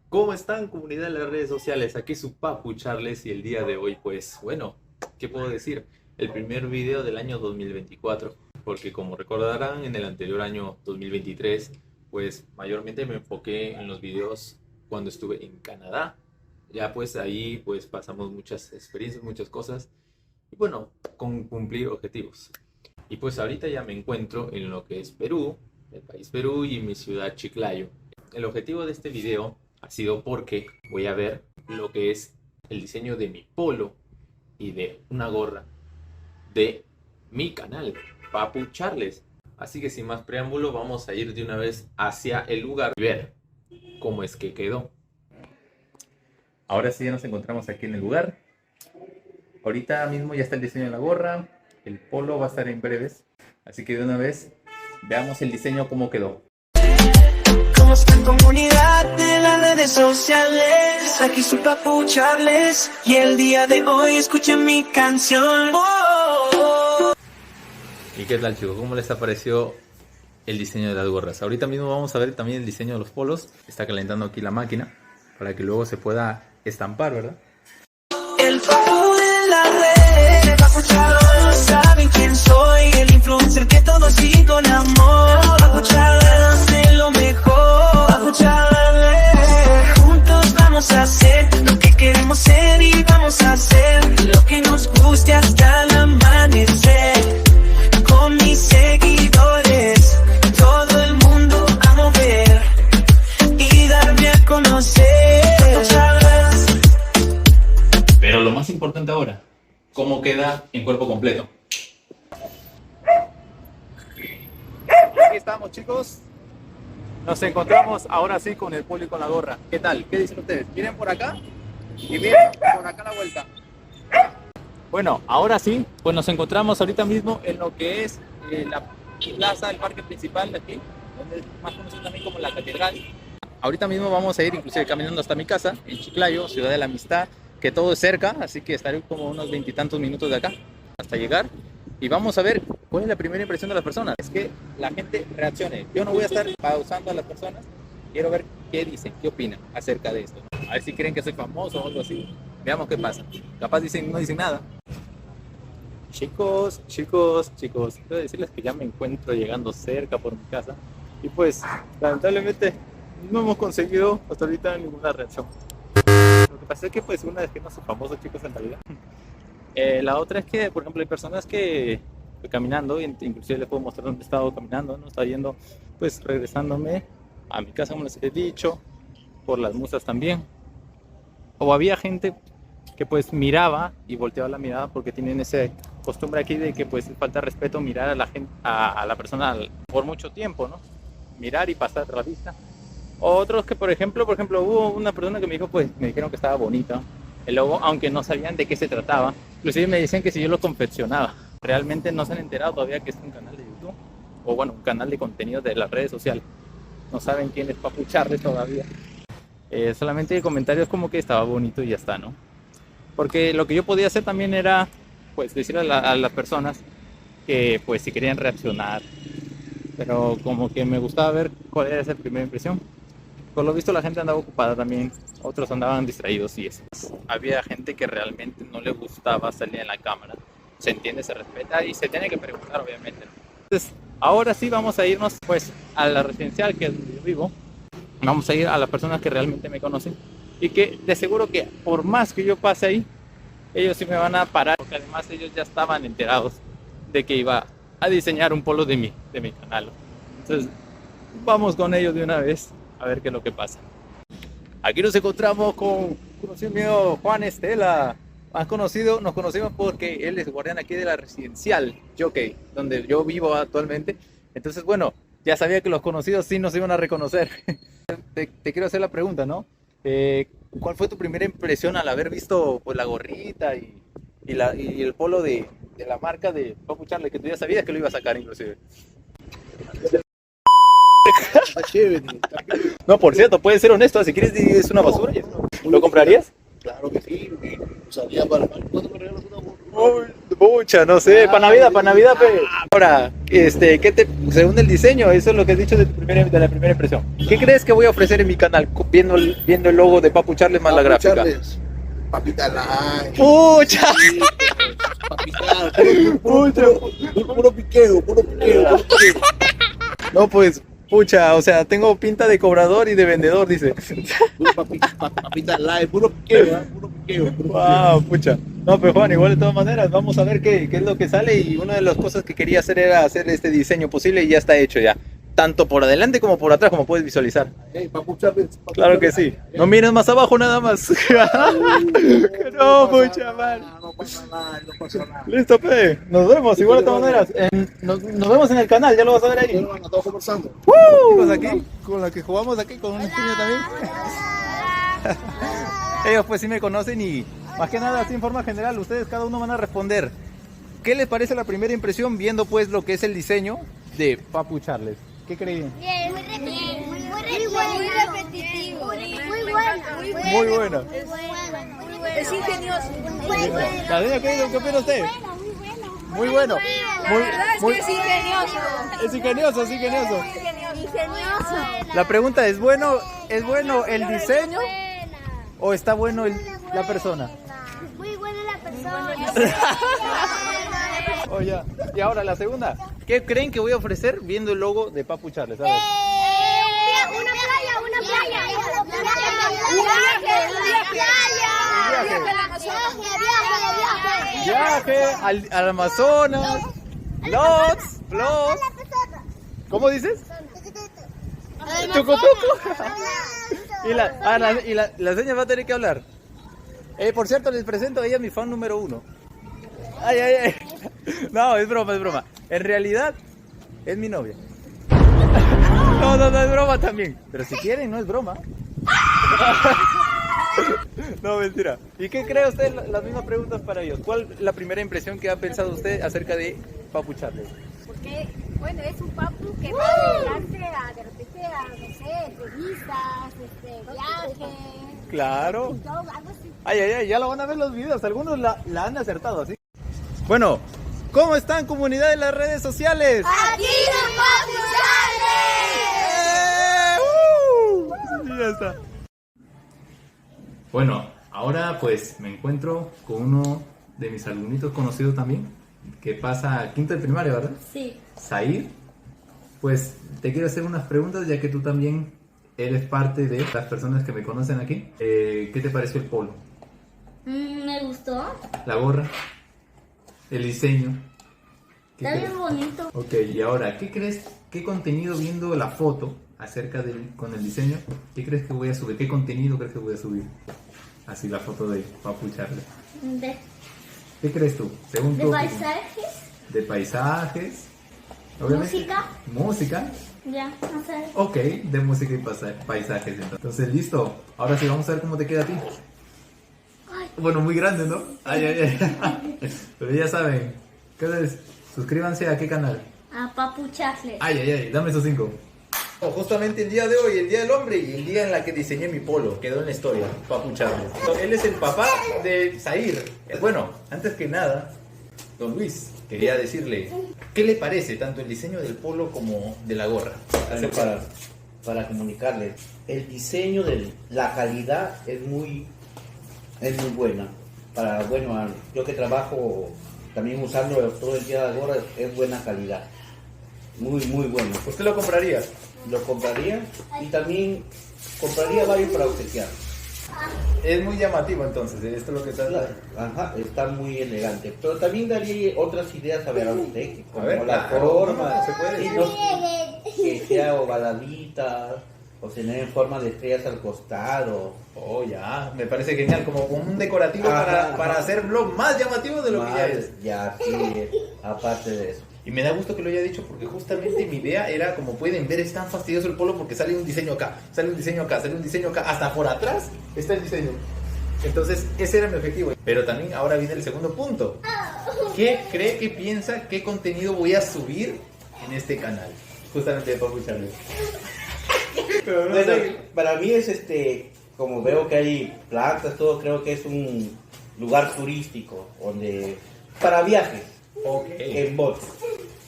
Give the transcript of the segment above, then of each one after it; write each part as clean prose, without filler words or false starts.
¿Cómo están, comunidad de las redes sociales? Aquí su Papu Charles y el día de hoy, pues, bueno, ¿qué puedo decir? El primer video del año 2024, porque como recordarán, en el anterior año 2023, pues, mayormente me enfoqué en los videos cuando estuve en Canadá. Ya, pues, ahí, pues, pasamos muchas experiencias, muchas cosas, y bueno, con cumplir objetivos. Y pues, ahorita ya me encuentro en lo que es Perú, el país Perú y mi ciudad Chiclayo. El objetivo de este video ha sido porque voy a ver lo que es el diseño de mi polo y de una gorra de mi canal, Papu Charles. Así que sin más preámbulo, vamos a ir de una vez hacia el lugar y ver cómo es que quedó. Ahora sí, ya nos encontramos aquí en el lugar. Ahorita mismo ya está el diseño de la gorra. El polo va a estar en breves. Así que de una vez veamos el diseño cómo quedó. ¿Cómo está comunidad de las redes sociales? Aquí su Papu Charles y el día de hoy escuchen mi canción. ¿Y qué tal, chicos? ¿Cómo les pareció el diseño de las gorras? Ahorita mismo vamos a ver también el diseño de los polos. Está calentando aquí la máquina para que luego se pueda estampar, ¿verdad? El Papu de la red, Papu Charles, saben quién soy, el influencer que todos siguen con amor. Papu Charles de lo mejor, Papu Charles. Juntos vamos a hacer lo que queremos ser y vamos a hacer lo que nos guste hasta el amanecer. Con mis seguidores, todo el mundo a mover y darme a conocer. Pero lo más importante ahora, ¿cómo queda en cuerpo completo? Aquí estamos, chicos. Nos encontramos ahora sí con el polo y con la gorra. ¿Qué tal? ¿Qué dicen ustedes? Miren por acá y miren por acá la vuelta. Bueno, ahora sí, pues nos encontramos ahorita mismo en lo que es la plaza, el parque principal de aquí, donde es más conocido también como la catedral. Ahorita mismo vamos a ir inclusive caminando hasta mi casa, en Chiclayo, Ciudad de la Amistad, que todo es cerca, así que estaré como unos 20 y tantos minutos de acá hasta llegar. Y vamos a ver cuál es la primera impresión de las personas. Es que la gente reaccione. Yo no voy a estar pausando a las personas. Quiero ver qué dicen, qué opinan acerca de esto. A ver si creen que soy famoso o algo así. Veamos qué pasa. Capaz dicen, no dicen nada. Chicos, quiero decirles que ya me encuentro llegando cerca por mi casa. Y pues, lamentablemente, no hemos conseguido hasta ahorita ninguna reacción. Lo que pasa es que pues una vez que no soy famoso, chicos, en realidad. La otra es que, por ejemplo, hay personas que caminando, inclusive les puedo mostrar dónde he estado caminando, no estaba yendo, pues regresándome a mi casa, como les he dicho, por las musas también. O había gente que pues miraba y volteaba la mirada porque tienen esa costumbre aquí de que pues falta de respeto mirar a la gente, a la persona por mucho tiempo, ¿no? Mirar y pasar la vista. Otros que, por ejemplo, hubo una persona que me dijo, pues, me dijeron que estaba bonita el logo, aunque no sabían de qué se trataba. Inclusive me decían que si yo lo confeccionaba. Realmente no se han enterado todavía que es un canal de YouTube, o bueno, un canal de contenido de las redes sociales. No saben quién es Papu Charles todavía. Solamente comentarios como que estaba bonito y ya está, ¿no? Porque lo que yo podía hacer también era, pues, decir a las personas que, pues, si querían reaccionar. Pero como que me gustaba ver cuál era esa primera impresión. Por lo visto la gente andaba ocupada también, otros andaban distraídos y eso. Había gente que realmente no le gustaba salir en la cámara. Se entiende, se respeta y se tiene que preguntar, obviamente. Entonces, ahora sí vamos a irnos pues a la residencial, que es donde yo vivo. Vamos a ir a las personas que realmente me conocen y que de seguro que por más que yo pase ahí, ellos sí me van a parar, porque además ellos ya estaban enterados de que iba a diseñar un polo de mi canal. Entonces, vamos con ellos de una vez a ver qué es lo que pasa. Aquí nos encontramos con un conocido mío, Juan Estela. Más conocido, nos conocemos porque él es guardián aquí de la residencial Jockey, donde yo vivo actualmente. Entonces, bueno, ya sabía que los conocidos sí nos iban a reconocer. Te quiero hacer la pregunta, ¿no? ¿Cuál fue tu primera impresión al haber visto pues, la gorrita y el polo de la marca de Papu Charles, que tú ya sabías que lo iba a sacar inclusive? No, por cierto, puedes ser honesto, si quieres es una basura. ¿Lo comprarías? Claro que sí, usaría para... ¿Cuándo me regalas una gorra? Pucha, no sé, para Navidad, pe. Ahora, según el diseño, eso es lo que has dicho de la primera impresión. ¿Qué crees que voy a ofrecer en mi canal viendo el logo de Papu Charles más la gráfica? Papita light. Pucha, Papita, puro piqueo. no pues, pucha, o sea, tengo pinta de cobrador y de vendedor, dice. Papita light, puro piqueo. Wow, pucha. No, pero Juan, igual de todas maneras, vamos a ver qué es lo que sale y una de las cosas que quería hacer era hacer este diseño posible y ya está hecho ya. Tanto por adelante como por atrás, como puedes visualizar. Papu Charles. Claro que sí. No mires más abajo nada más. No, pucha, man. No pasa nada. Listo, pe. Nos vemos, igual de todas maneras. Nos vemos en el canal, ya lo vas a ver ahí. Bueno, todos conversando. Chicos, aquí, con la que jugamos aquí, con un niño también. Ellos pues sí me conocen y más que nada, así en forma general, ustedes cada uno van a responder. ¿Qué les parece la primera impresión viendo pues lo que es el diseño de Papu Charles? ¿Qué creen? Bien, muy repetitivo. Muy bueno. Es ingenioso. La señora, ¿qué opina usted? Muy bueno. Es ingenioso. Es ingenioso. Ingenioso. La pregunta es bueno el diseño o está bueno la persona? Muy buena la persona. Oh, ya. Y ahora la segunda. ¿Qué creen que voy a ofrecer viendo el logo de Papu Charles? A ver. Una playa. Viaje al Amazonas. Lots. ¿Cómo dices? Tucutucu. Y la señora va a tener que hablar. Por cierto, les presento a ella mi fan número 1. Ay. No, es broma. En realidad, es mi novia. No, es broma también. Pero si quieren, no es broma. No, mentira. ¿Y qué cree usted? Las mismas preguntas para ellos. ¿Cuál es la primera impresión que ha pensado usted acerca de Papu Charles? Porque, bueno, es un papu que va a dedicarse de repente a, no sé, entrevistas, viajes. Claro. Todo, algo así. Ay, ya lo van a ver los videos. Algunos la han acertado, ¿así? Bueno, ¿cómo están, comunidad de las redes sociales? Aquí nos Sí, ya está. Bueno, ahora pues me encuentro con uno de mis alumnitos conocidos también, que pasa a quinto de primaria, ¿verdad? Sí. Zair. Pues te quiero hacer unas preguntas, ya que tú también eres parte de las personas que me conocen aquí. ¿Qué te pareció el polo? Me gustó. La gorra, el diseño. ¿Qué Está crees? bien bonito. Ok, y ahora, ¿qué crees? ¿Qué contenido viendo la foto con el diseño? ¿Qué crees que voy a subir? ¿Qué contenido crees que voy a subir? Así la foto de Papu Charles. ¿Qué crees tú? Según De tu paisajes. de paisajes. Música. Ya, no sé. Ok, de música y paisajes. Entonces, listo. Ahora sí, vamos a ver cómo te queda a ti. Bueno, muy grande, ¿no? Ay. Pero ya saben. Suscríbanse a qué canal. A Papu Charles. Ay, dame esos 5. Justamente el día de hoy, el Día del Hombre y el día en la que diseñé mi polo, quedó en la historia, Papu Charles. Él es el papá de Zair. Bueno, antes que nada, don Luis, quería decirle, ¿qué le parece tanto el diseño del polo como de la gorra? Bueno, para comunicarles, el diseño de la calidad es muy buena. Yo que trabajo también usando todo el día de gorra, es buena calidad. Muy bueno. ¿Usted lo compraría? Lo compraría y también compraría varios para obsequiar. Es muy llamativo entonces, esto es lo que está hablando. Ajá, está muy elegante. Pero también daría otras ideas a ver a usted, como A ver, la claro, forma, se puede sí, decir. que sea ovaladita, o tener en forma de estrellas al costado. Oh, ya, me parece genial, como un decorativo Ajá. para hacerlo más llamativo de lo que ya es. Ya, sí, aparte de eso. Y me da gusto que lo haya dicho porque justamente mi idea era, como pueden ver, es tan fastidioso el polo porque sale un diseño acá, sale un diseño acá, sale un diseño acá, hasta por atrás está el diseño. Entonces ese era mi objetivo. Pero también ahora viene el segundo punto. ¿Qué cree, qué piensa, qué contenido voy a subir en este canal? Justamente de Papu Charles. Pero no Bueno, sé. para mí es como veo que hay plantas, todo, creo que es un lugar turístico donde para viajes Ok. en bote.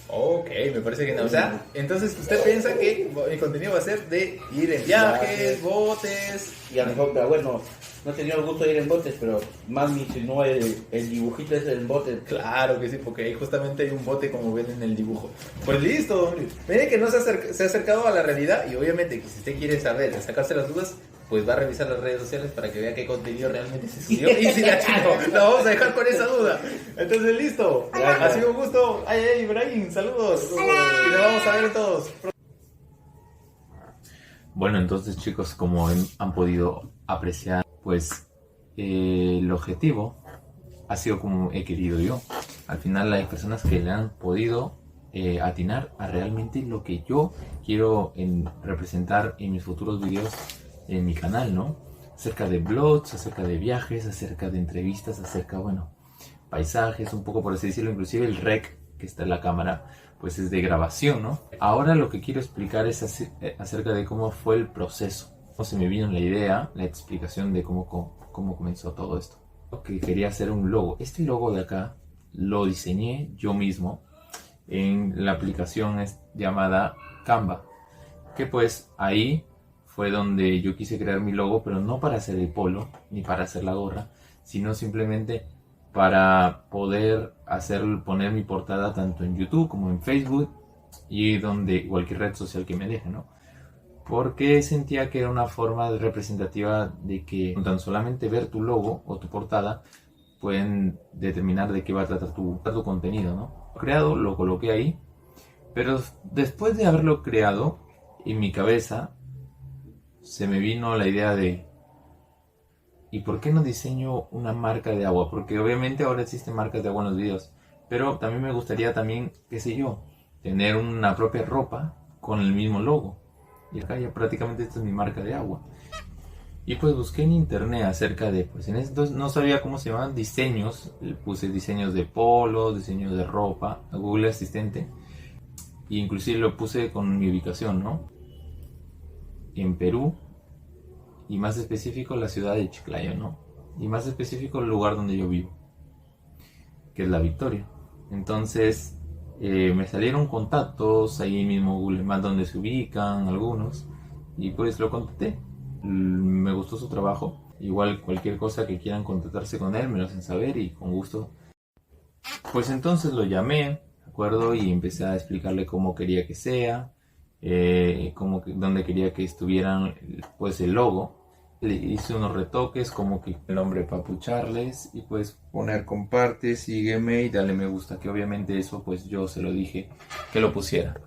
Ok, me parece que no. O sea, entonces usted piensa que el contenido va a ser de ir en viajes, botes. Y a lo mejor, pero bueno, no he tenido el gusto de ir en botes, pero más me insinuó el dibujito ese del bote. Claro que sí, porque ahí justamente hay un bote como ven en el dibujo. Pues listo, hombre. Mire que no se ha acercado a la realidad y obviamente que si usted quiere saber, sacarse las dudas, pues va a revisar las redes sociales para que vea qué contenido realmente se subió. Y si la chico, la vamos a dejar con esa duda. Entonces listo. Gracias. Ha sido un gusto. Ay, Ibrahim, saludos. Y nos vamos a ver todos. Bueno, entonces chicos, como han podido apreciar, pues el objetivo ha sido como he querido yo. Al final hay personas que le han podido atinar a realmente lo que yo quiero representar en mis futuros videos en mi canal, ¿no? Acerca de vlogs, acerca de viajes, acerca de entrevistas, acerca, bueno, paisajes, un poco por así decirlo, inclusive el rec que está en la cámara, pues es de grabación, ¿no? Ahora lo que quiero explicar es acerca de cómo fue el proceso, cómo se me vino la idea, la explicación de cómo comenzó todo esto. Que quería hacer un logo. Este logo de acá lo diseñé yo mismo en la aplicación llamada Canva, que pues ahí fue donde yo quise crear mi logo, pero no para hacer el polo ni para hacer la gorra, sino simplemente para poder poner mi portada tanto en YouTube como en Facebook y cualquier red social que me deje, ¿no? Porque sentía que era una forma representativa de que con tan solamente ver tu logo o tu portada pueden determinar de qué va a tratar tu contenido, ¿no? Lo creado, lo coloqué ahí, pero después de haberlo creado, en mi cabeza se me vino la idea de ¿y por qué no diseño una marca de agua? Porque obviamente ahora existen marcas de agua en los videos, pero también me gustaría qué sé yo, tener una propia ropa con el mismo logo. Y acá ya prácticamente esta es mi marca de agua. Y pues busqué en internet acerca de, pues en estos no sabía cómo se llamaban diseños. Puse diseños de polos, diseños de ropa, a Google Asistente. Y inclusive lo puse con mi ubicación, ¿no? En Perú. Y más específico la ciudad de Chiclayo, ¿no? Y más específico el lugar donde yo vivo, que es La Victoria. Entonces me salieron contactos ahí mismo Google Maps donde se ubican algunos y pues lo contacté. Me gustó su trabajo. Igual cualquier cosa que quieran contactarse con él me lo hacen saber y con gusto. Pues entonces lo llamé, ¿de acuerdo? Y empecé a explicarle cómo quería que sea, dónde quería que estuvieran pues el logo. Le hice unos retoques como que el nombre Papu Charles y pues poner comparte, sígueme y dale me gusta, que obviamente eso pues yo se lo dije que lo pusiera.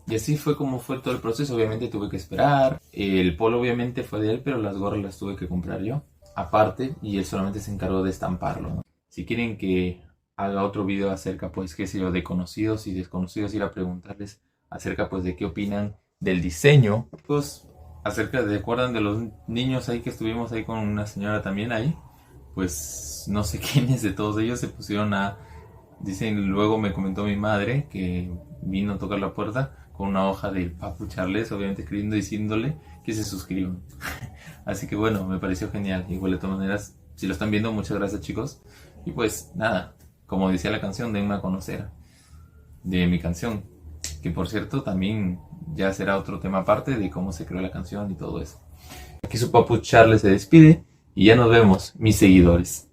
Y así fue como fue todo el proceso. Obviamente tuve que esperar, el polo obviamente fue de él, pero las gorras las tuve que comprar yo aparte y él solamente se encargó de estamparlo, ¿no? Si quieren que haga otro video acerca pues qué sé yo de conocidos y desconocidos, ir a preguntarles acerca pues de qué opinan del diseño, pues ¿recuerdan de los niños ahí que estuvimos ahí con una señora también ahí? Pues no sé quiénes de todos ellos se pusieron dicen, luego me comentó mi madre que vino a tocar la puerta con una hoja del Papu Charles, obviamente escribiendo, diciéndole que se suscriban. Así que bueno, me pareció genial. Igual de todas maneras, si lo están viendo, muchas gracias chicos. Y pues nada, como decía la canción, denme a conocer de mi canción. Que por cierto también ya será otro tema aparte de cómo se creó la canción y todo eso. Aquí su Papu Charles se despide y ya nos vemos, mis seguidores.